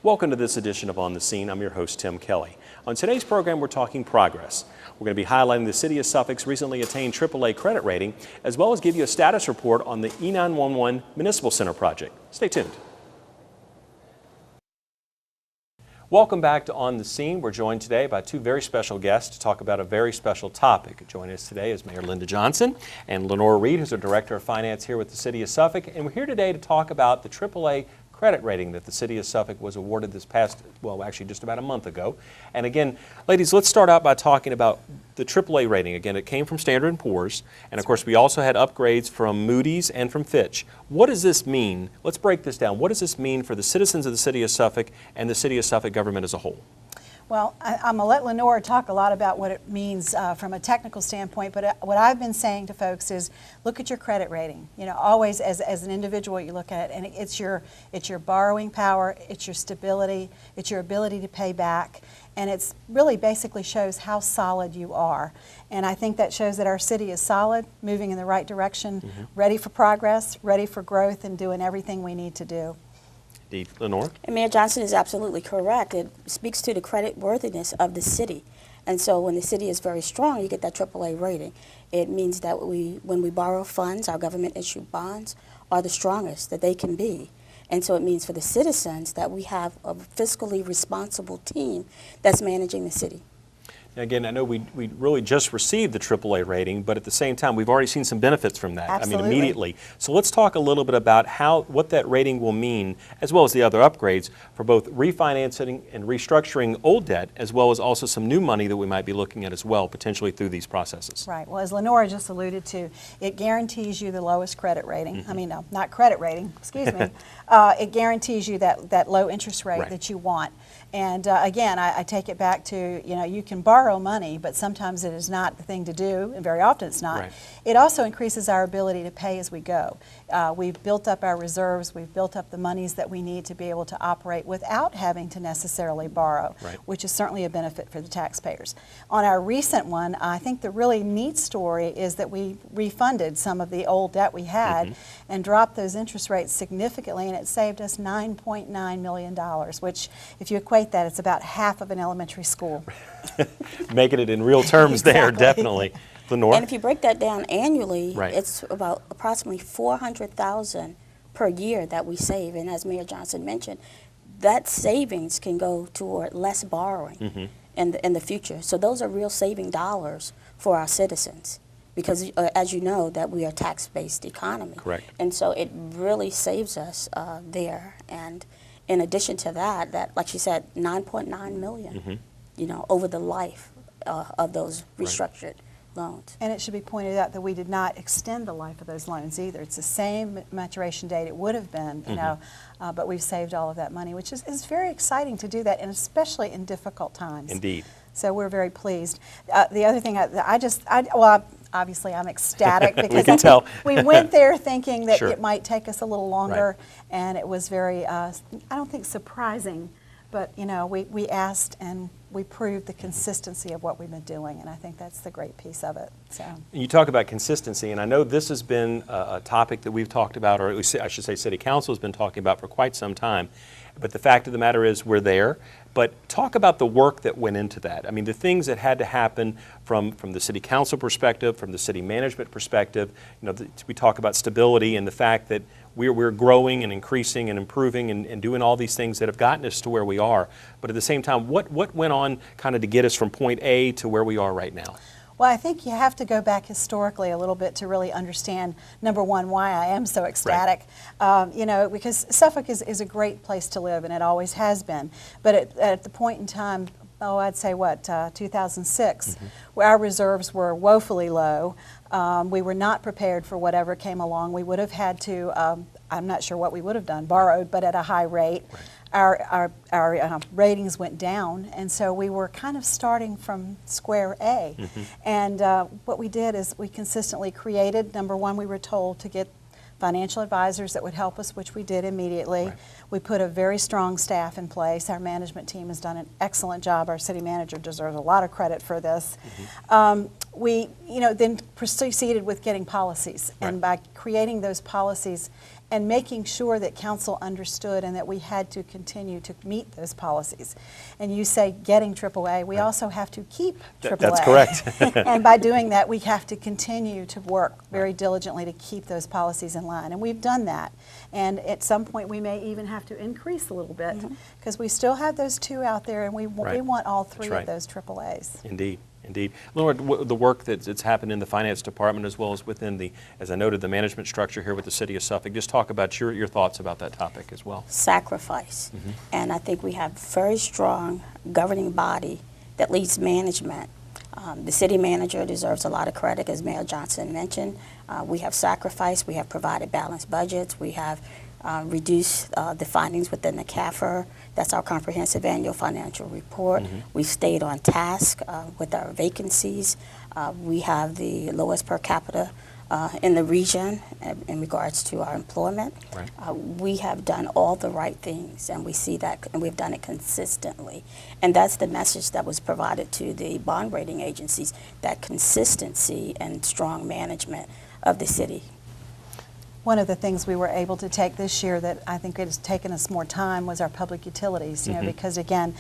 Welcome to this edition of On the Scene. I'm your host, Tim Kelly. On today's program, we're talking progress. We're going to be highlighting the City of Suffolk's recently attained AAA credit rating, as well as give you a status report on the E-911 Municipal Center project. Stay tuned. Welcome back to On the Scene. We're joined today by two very special guests to talk about a very special topic. Joining us today is Mayor Linda Johnson and Lenore Reed, who's our Director of Finance here with the City of Suffolk. And we're here today to talk about the AAA credit rating that the City of Suffolk was awarded this past, well, actually just about a month ago. And again, ladies, let's start out by talking about the AAA rating. Again, it came from Standard & Poor's, and of course we also had upgrades from Moody's and from Fitch. What does this mean? Let's break this down. What does this mean for the citizens of the City of Suffolk and the City of Suffolk government as a whole? Well, I'm going to let Lenore talk a lot about what it means from a technical standpoint, but what I've been saying to folks is look at your credit rating. You know, always as an individual you look at it, and it's your borrowing power, it's your stability, it's your ability to pay back, and it's really basically shows how solid you are. And I think that shows that our city is solid, moving in the right direction, ready for progress, ready for growth, and doing everything we need to do. Lenore? And Mayor Johnson is absolutely correct. It speaks to the credit worthiness of the city. And so when the city is very strong, you get that AAA rating. It means that when we borrow funds, our government issued bonds are the strongest that they can be. And so it means for the citizens that we have a fiscally responsible team that's managing the city. Again, I know we really just received the AAA rating, but at the same time, we've already seen some benefits from that. Absolutely. I mean, immediately. So let's talk a little bit about what that rating will mean, as well as the other upgrades, for both refinancing and restructuring old debt, as well as also some new money that we might be looking at as well, potentially through these processes. Right. Well, as Lenore just alluded to, it guarantees you the lowest credit rating. I mean, no, not credit rating, excuse me. It guarantees you that low interest rate that you want. And again, I take it back to, you know, you can borrow money, but sometimes it is not the thing to do, and very often it's not. Right. It also increases our ability to pay as we go. We've built up our reserves, we've built up the monies that we need to be able to operate without having to necessarily borrow, which is certainly a benefit for the taxpayers. On our recent one, I think the really neat story is that we refunded some of the old debt we had and dropped those interest rates significantly, and it saved us $9.9 million, which, if you equate that, it's about half of an elementary school. Making it in real terms there, definitely. Lenore? And if you break that down annually, it's about approximately $400,000 per year that we save. And as Mayor Johnson mentioned, that savings can go toward less borrowing in the future. So those are real saving dollars for our citizens. Because as you know, that we are a tax-based economy. Correct. And so it really saves us there. And in addition to that, like she said, $9.9 million, you know, over the life of those restructured loans. And it should be pointed out that we did not extend the life of those loans either. It's the same maturation date it would have been, you know, but we've saved all of that money, which is very exciting to do that, and especially in difficult times. Indeed. So we're very pleased. The other thing, obviously I'm ecstatic because we can tell. We went there thinking that it might take us a little longer, and it was very, I don't think surprising, but you know, we asked and we proved the consistency of what we've been doing, and I think that's the great piece of it. So you talk about consistency, and I know this has been a topic that we've talked about, or at least I should say City Council has been talking about for quite some time. But the fact of the matter is we're there. But talk about the work that went into that. I mean, the things that had to happen from the City Council perspective, from the city management perspective. You know, we talk about stability and the fact that we're growing and increasing and improving and doing all these things that have gotten us to where we are. But at the same time, what went on kind of to get us from point A to where we are right now? Well, I think you have to go back historically a little bit to really understand, number one, why I am so ecstatic. You know, because Suffolk is a great place to live, and it always has been. But at the point in time, I'd say 2006, where our reserves were woefully low. We were not prepared for whatever came along. We would have had to, I'm not sure what we would have done, borrowed, but at a high rate. Our ratings went down, and so we were kind of starting from square A. And what we did is we consistently created, number one, we were told to get financial advisors that would help us, which we did immediately. We put a very strong staff in place. Our management team has done an excellent job. Our city manager deserves a lot of credit for this. We, then proceeded with getting policies, and by creating those policies and making sure that council understood and that we had to continue to meet those policies. And you say getting AAA, we also have to keep AAA. That's correct. And by doing that, we have to continue to work very diligently to keep those policies in line. And we've done that. And at some point, we may even have to increase a little bit because we still have those 2 out there, and we want all 3 of those AAAs. Indeed. Indeed. Lenore, the work that's happened in the finance department as well as within the, as I noted, the management structure here with the City of Suffolk, just talk about your thoughts about that topic as well. Sacrifice. And I think we have a very strong governing body that leads management. The city manager deserves a lot of credit, as Mayor Johnson mentioned. We have sacrificed, we have provided balanced budgets, we have reduced the findings within the CAFR. That's our comprehensive annual financial report. We've stayed on task with our vacancies. We have the lowest per capita in the region in regards to our employment. We have done all the right things, and we see that, and we've done it consistently. And that's the message that was provided to the bond rating agencies, that consistency and strong management of the city. One of the things we were able to take this year that I think it has taken us more time was our public utilities, you know, because again,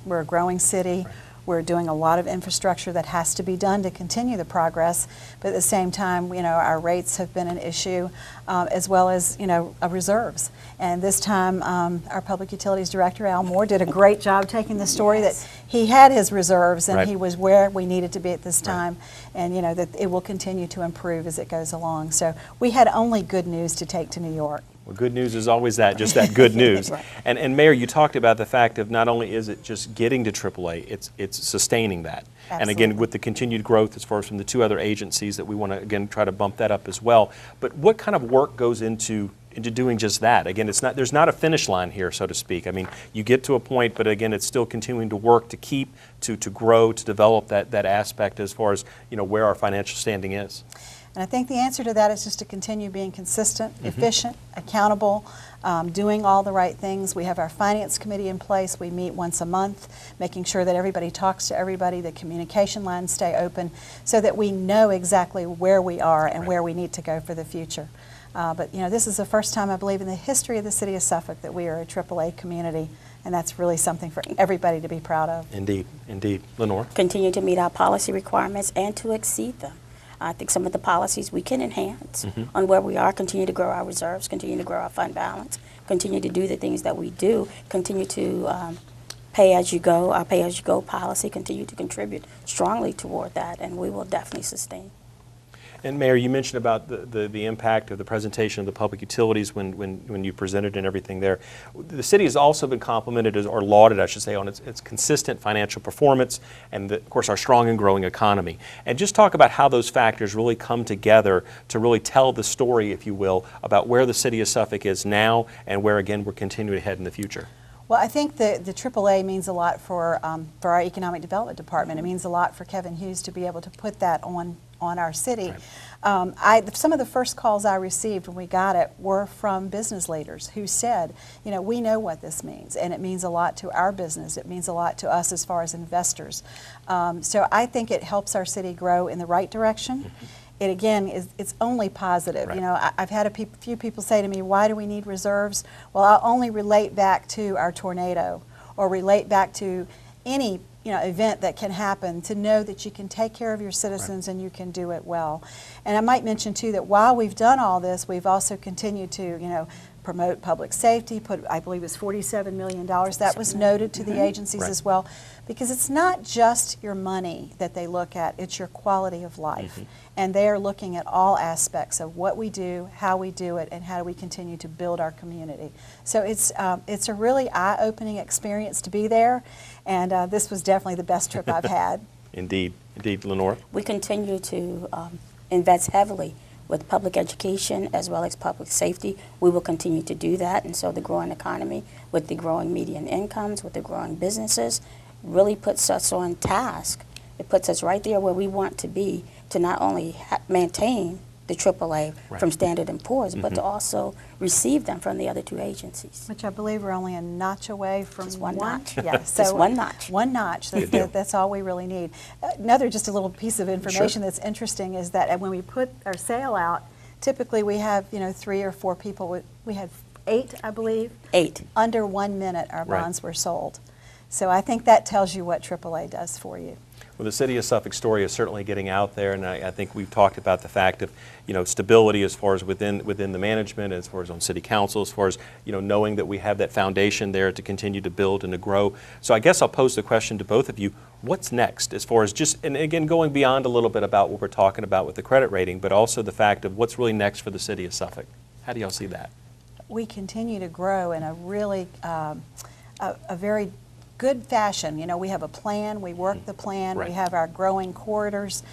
we're a growing city. We're doing a lot of infrastructure that has to be done to continue the progress, but at the same time, you know, our rates have been an issue, as well as, you know, reserves. And this time, our Public Utilities Director, Al Moore, did a great job taking the story that he had his reserves and he was where we needed to be at this time, and, you know, that it will continue to improve as it goes along. So we had only good news to take to New York. Well, good news is always that, just that good news. And Mayor, you talked about the fact of not only is it just getting to AAA, it's sustaining that. Absolutely. And again, with the continued growth as far as from the 2 other agencies that we want to, again, try to bump that up as well. But what kind of work goes into doing just that? Again, there's not a finish line here, so to speak. I mean, you get to a point, but again, it's still continuing to work to keep, to grow, to develop that aspect as far as, you know, where our financial standing is. And I think the answer to that is just to continue being consistent, efficient, accountable, doing all the right things. We have our finance committee in place. We meet once a month, making sure that everybody talks to everybody, the communication lines stay open, so that we know exactly where we are and where we need to go for the future. But you know, this is the first time, I believe, in the history of the City of Suffolk that we are a AAA community, and that's really something for everybody to be proud of. Indeed, indeed. Lenore? Continue to meet our policy requirements and to exceed them. I think some of the policies we can enhance on where we are, continue to grow our reserves, continue to grow our fund balance, continue to do the things that we do, continue to pay as you go, our pay as you go policy, continue to contribute strongly toward that, and we will definitely sustain. And Mayor, you mentioned about the impact of the presentation of the public utilities when you presented and everything there. The city has also been complimented, or lauded, I should say, on its consistent financial performance and, of course, our strong and growing economy. And just talk about how those factors really come together to really tell the story, if you will, about where the City of Suffolk is now and where, again, we're continuing to head in the future. Well, I think the AAA means a lot for our Economic Development Department. It means a lot for Kevin Hughes to be able to put that on our city. Some of the first calls I received when we got it were from business leaders who said, you know, we know what this means, and it means a lot to our business. It means a lot to us as far as investors. So I think it helps our city grow in the right direction. It again it's only positive. You know, I've had a few people say to me, why do we need reserves? Well, I'll only relate back to our tornado or relate back to any event that can happen, to know that you can take care of your citizens and you can do it well. And I might mention too that while we've done all this, we've also continued to promote public safety, I believe it's $47 million. That was noted to the agencies as well, because it's not just your money that they look at, it's your quality of life. And they are looking at all aspects of what we do, how we do it, and how do we continue to build our community. So it's a really eye-opening experience to be there, and this was definitely the best trip I've had. Indeed. Indeed. Lenore? We continue to invest heavily with public education as well as public safety. We will continue to do that, and so the growing economy with the growing median incomes, with the growing businesses, really puts us on task. It puts us right there where we want to be, to not only maintain the AAA from Standard & Poor's, but to also receive them from the other 2 agencies. Which I believe we're only a notch away from Just one notch. Yeah, so just one notch. One notch. That's all we really need. Another just a little piece of information that's interesting is that when we put our sale out typically we have, 3 or 4 people. We had 8, I believe. 8. Under 1 minute, our Right. bonds were sold. So I think that tells you what AAA does for you. Well, the City of Suffolk story is certainly getting out there, and I think we've talked about the fact of, stability as far as within the management, as far as on City Council, as far as, knowing that we have that foundation there to continue to build and to grow. So I guess I'll pose the question to both of you, what's next as far as and again, going beyond a little bit about what we're talking about with the credit rating, but also the fact of what's really next for the City of Suffolk? How do y'all see that? We continue to grow in a really, a very good fashion. We have a plan, we work the plan, Right. we have our growing corridors.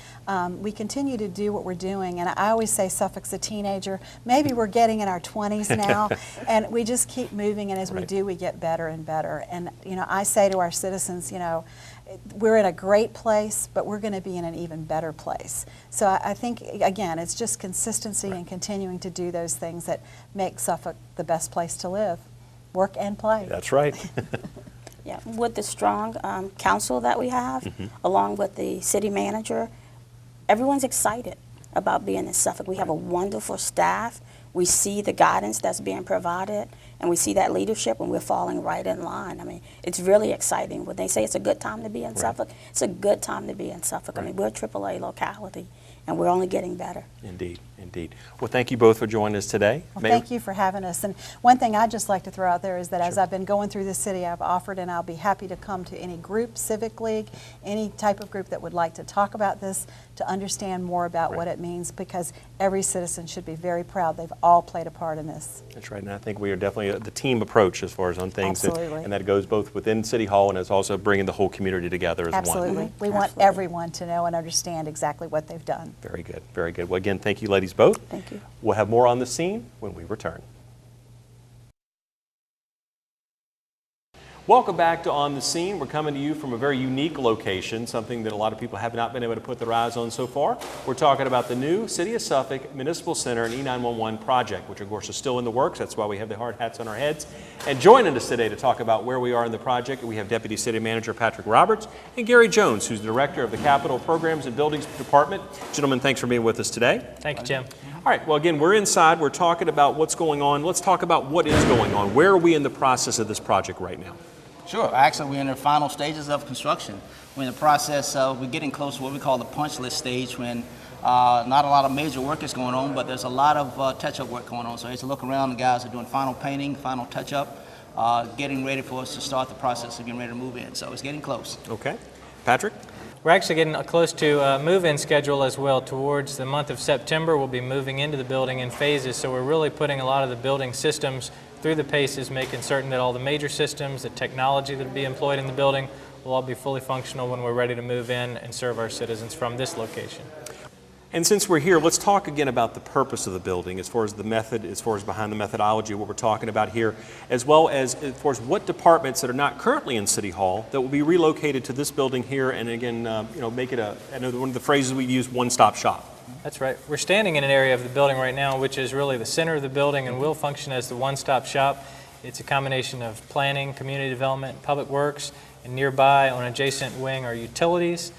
We continue to do what we're doing, and I always say Suffolk's a teenager. Maybe we're getting in our 20s now, and we just keep moving, and as we Right. do, we get better and better. And, I say to our citizens, we're in a great place, but we're going to be in an even better place. So I think, again, it's just consistency and continuing to do those things that make Suffolk the best place to live, work, and play. That's right. Yeah, with the strong council that we have, along with the city manager, everyone's excited about being in Suffolk. We have a wonderful staff. We see the guidance that's being provided, and we see that leadership, and we're falling right in line. I mean, it's really exciting. When they say it's a good time to be in Suffolk, it's a good time to be in Suffolk. I mean, we're a AAA locality, and we're only getting better. Indeed, indeed. Well, thank you both for joining us today. Well, Mayor? thank you for having us. And one thing I'd just like to throw out there is that as I've been going through the city, I've offered, and I'll be happy to come to any group, civic league, any type of group that would like to talk about this, to understand more about Right. what it means, because every citizen should be very proud they've all played a part in this. That's right, and I think we are definitely the team approach as far as on things. Absolutely. And that goes both within City Hall and is also bringing the whole community together as one. Absolutely. We want Absolutely. everyone to know and understand exactly what they've done. Very good, very good. Well, again, thank you ladies both. Thank you. We'll have more on the scene when we return. Welcome back to On the Scene. We're coming to you from a very unique location, something that a lot of people have not been able to put their eyes on so far. We're talking about the new City of Suffolk Municipal Center and E-911 project, which of course is still in the works. That's why we have the hard hats on our heads. And joining us today to talk about where we are in the project, we have Deputy City Manager Patrick Roberts and Gary Jones, who's the Director of the Capital Programs and Buildings Department. Gentlemen, thanks for being with us today. Thank you, Tim. All right, well, again, we're inside. We're talking about what's going on. Let's talk about what is going on. Where are we in the process of this project right now? Sure. Actually, we're in the final stages of construction. We're in the process of, we're getting close to what we call the punch list stage, when not a lot of major work is going on, but there's a lot of touch-up work going on. So as you look around, the guys are doing final painting, final touch-up, getting ready for us to start the process of getting ready to move in. So it's getting close. Okay. Patrick? We're actually getting close to a move-in schedule as well. Towards the month of September, we'll be moving into the building in phases, so we're really putting a lot of the building systems through the paces, making certain that all the major systems, the technology that will be employed in the building will all be fully functional when we're ready to move in and serve our citizens from this location. And since we're here, let's talk again about the purpose of the building, as far as the method, as far as behind the methodology, what we're talking about here, as well as far as what departments that are not currently in City Hall that will be relocated to this building here, and again, make it I know one of the phrases we use, one-stop shop. That's right. We're standing in an area of the building right now which is really the center of the building and will function as the one-stop shop. It's a combination of planning, community development, public works, and nearby on an adjacent wing are utilities,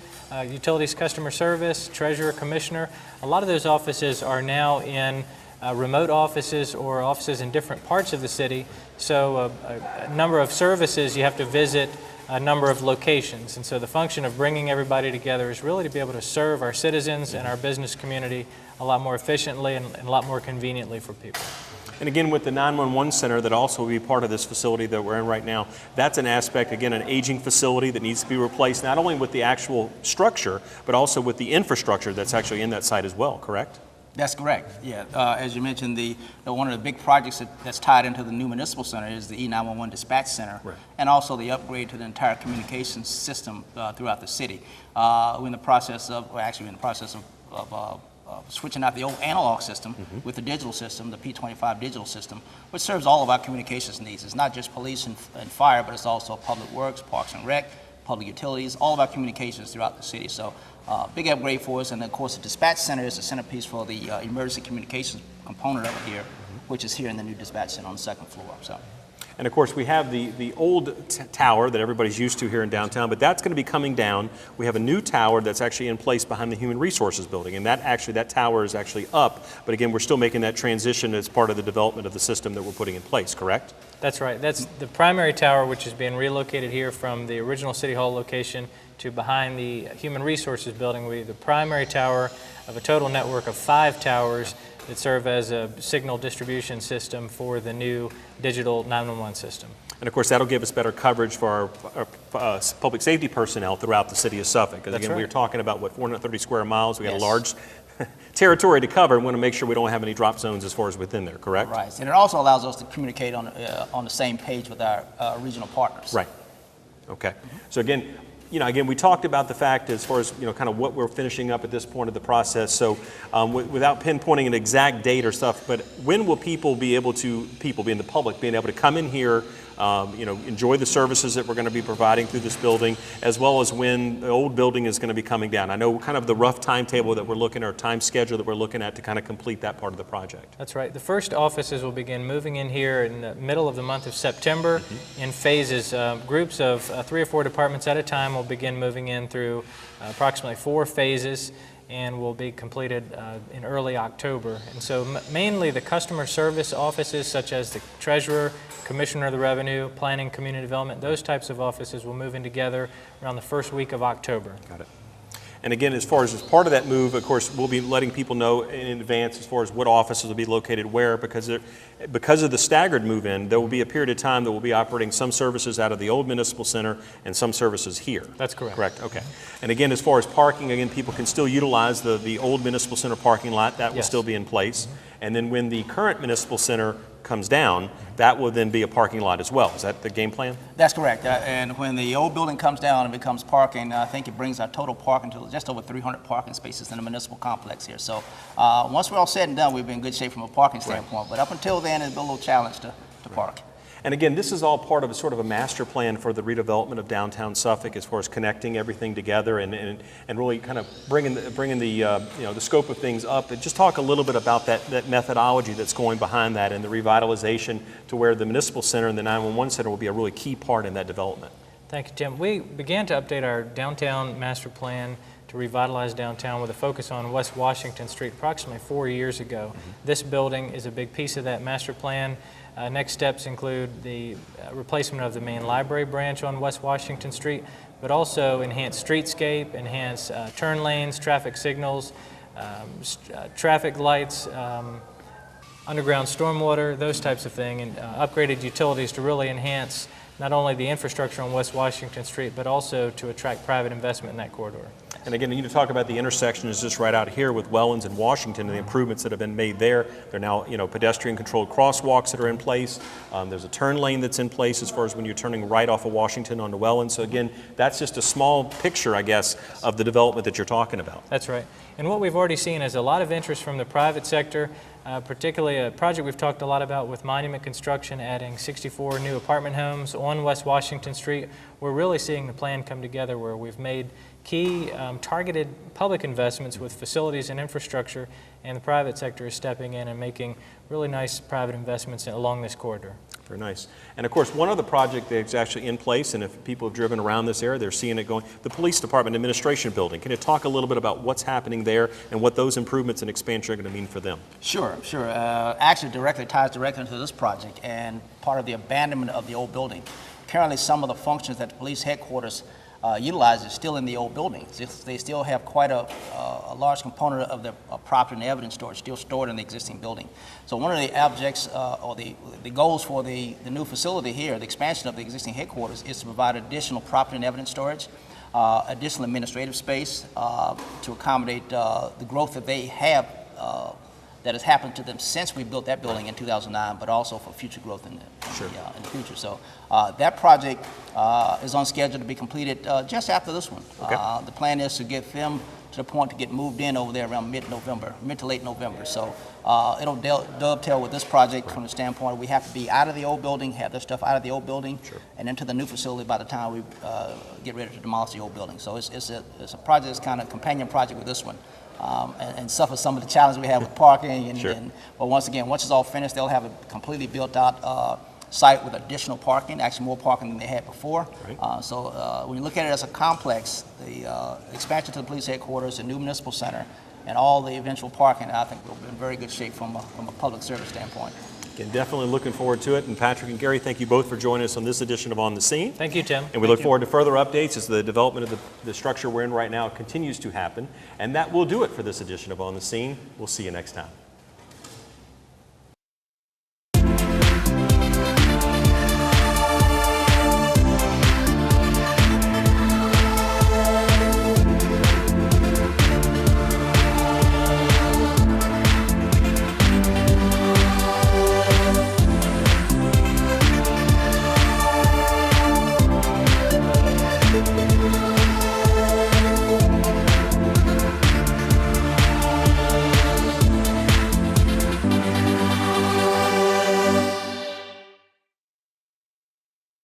customer service, treasurer, commissioner. A lot of those offices are now in remote offices or offices in different parts of the city. So a number of services you have to visit a number of locations. And so the function of bringing everybody together is really to be able to serve our citizens and our business community a lot more efficiently and a lot more conveniently for people. And again, with the 911 center that also will be part of this facility that we're in right now, that's an aspect, again, an aging facility that needs to be replaced, not only with the actual structure, but also with the infrastructure that's actually in that site as well, correct? That's correct. Yeah, as you mentioned, one of the big projects that's tied into the new municipal center is the E-911 dispatch center, Right. and also the upgrade to the entire communications system throughout the city. We're in the process of switching out the old analog system with the digital system, the P25 digital system, which serves all of our communications needs. It's not just police and fire, but it's also public works, parks and rec, public utilities, all of our communications throughout the city. So big upgrade for us, and of course the dispatch center is the centerpiece for the emergency communications component of it here, which is here in the new dispatch center on the second floor. So. And of course, we have the old tower that everybody's used to here in downtown, but that's going to be coming down. We have a new tower that's actually in place behind the Human Resources building, and that tower is actually up. But again, we're still making that transition as part of the development of the system that we're putting in place, correct? That's right. That's the primary tower, which is being relocated here from the original City Hall location to behind the Human Resources building. We the primary tower of a total network of 5 towers that serve as a signal distribution system for the new digital 911 system. And of course, that'll give us better coverage for our public safety personnel throughout the city of Suffolk. Because again, right. we were talking about, 430 square miles. We got Yes. a large territory to cover. We want to make sure we don't have any drop zones as far as within there, correct? Right, and it also allows us to communicate on the same page with our regional partners. Right. Okay. So again, we talked about the fact as far as, kind of what we're finishing up at this point of the process. So without pinpointing an exact date or stuff, but when will people being the public, being able to come in here, enjoy the services that we're going to be providing through this building, as well as when the old building is going to be coming down? I know kind of the rough timetable that we're looking at, or time schedule that we're looking at to kind of complete that part of the project. That's right. The first offices will begin moving in here in the middle of the month of September in phases. Groups of 3 or 4 departments at a time will begin moving in through approximately 4 phases, and will be completed in early October. And so mainly the customer service offices, such as the treasurer, commissioner of the revenue, planning, community development, those types of offices will move in together around the first week of October. Got it. And again, as far as part of that move, of course, we'll be letting people know in advance as far as what offices will be located where, because of the staggered move-in, there will be a period of time that we'll be operating some services out of the old Municipal Center and some services here. That's correct. Correct, okay. And again, as far as parking, again, people can still utilize the old Municipal Center parking lot. That will Yes. still be in place. And then when the current Municipal Center comes down, that will then be a parking lot as well. Is that the game plan? That's correct. And when the old building comes down and becomes parking, I think it brings our total parking to just over 300 parking spaces in the municipal complex here. So once we're all said and done, we'll be in good shape from a parking standpoint. But up until then, it's been a little challenge to park. And again, this is all part of a sort of a master plan for the redevelopment of downtown Suffolk, as far as connecting everything together and really kind of bringing the scope of things up. And just talk a little bit about that methodology that's going behind that, and the revitalization to where the Municipal Center and the 911 Center will be a really key part in that development. Thank you, Tim. We began to update our downtown master plan to revitalize downtown with a focus on West Washington Street approximately 4 years ago. This building is a big piece of that master plan. Next steps include the replacement of the main library branch on West Washington Street, but also enhanced streetscape, enhanced turn lanes, traffic signals, traffic lights, underground stormwater, those types of things, and upgraded utilities to really enhance not only the infrastructure on West Washington Street, but also to attract private investment in that corridor. And again, you need to talk about the intersection is just right out here with Wellens and Washington, and the improvements that have been made there. There are now, pedestrian-controlled crosswalks that are in place. There's a turn lane that's in place as far as when you're turning right off of Washington onto Wellens. So again, that's just a small picture, I guess, of the development that you're talking about. That's right. And what we've already seen is a lot of interest from the private sector, particularly a project we've talked a lot about with Monument Construction, adding 64 new apartment homes on West Washington Street. We're really seeing the plan come together where we've made key targeted public investments with facilities and infrastructure, and the private sector is stepping in and making really nice private investments along this corridor. Very nice. And of course, one other project that's actually in place, and if people have driven around this area, they're seeing it going, the Police Department Administration Building. Can you talk a little bit about what's happening there and what those improvements and expansion are going to mean for them? Sure. Actually, ties directly into this project and part of the abandonment of the old building. Currently, some of the functions that the police headquarters utilize is still in the old building. They still have quite a large component of their property and evidence storage still stored in the existing building. So one of the objects or the goals for the new facility here, the expansion of the existing headquarters, is to provide additional property and evidence storage, additional administrative space to accommodate the growth that they have that has happened to them since we built that building in 2009, but also for future growth in the future. So that project is on schedule to be completed just after this one. Okay. The plan is to get them to the point to get moved in over there around mid to late November. So it'll dovetail with this project from the standpoint we have to be out of the old building, have their stuff out of the old building, and into the new facility by the time we get ready to demolish the old building. So it's a project that's kind of a companion project with this one. And suffer some of the challenges we have with parking. But once again, once it's all finished, they'll have a completely built out site with additional parking, actually more parking than they had before. Right. So when you look at it as a complex, the expansion to the police headquarters, the new municipal center, and all the eventual parking, I think we'll be in very good shape from a public service standpoint. Again, definitely looking forward to it. And Patrick and Gary, thank you both for joining us on this edition of On the Scene. Thank you, Tim. And we look forward to further updates as the development of the structure we're in right now continues to happen. And that will do it for this edition of On the Scene. We'll see you next time.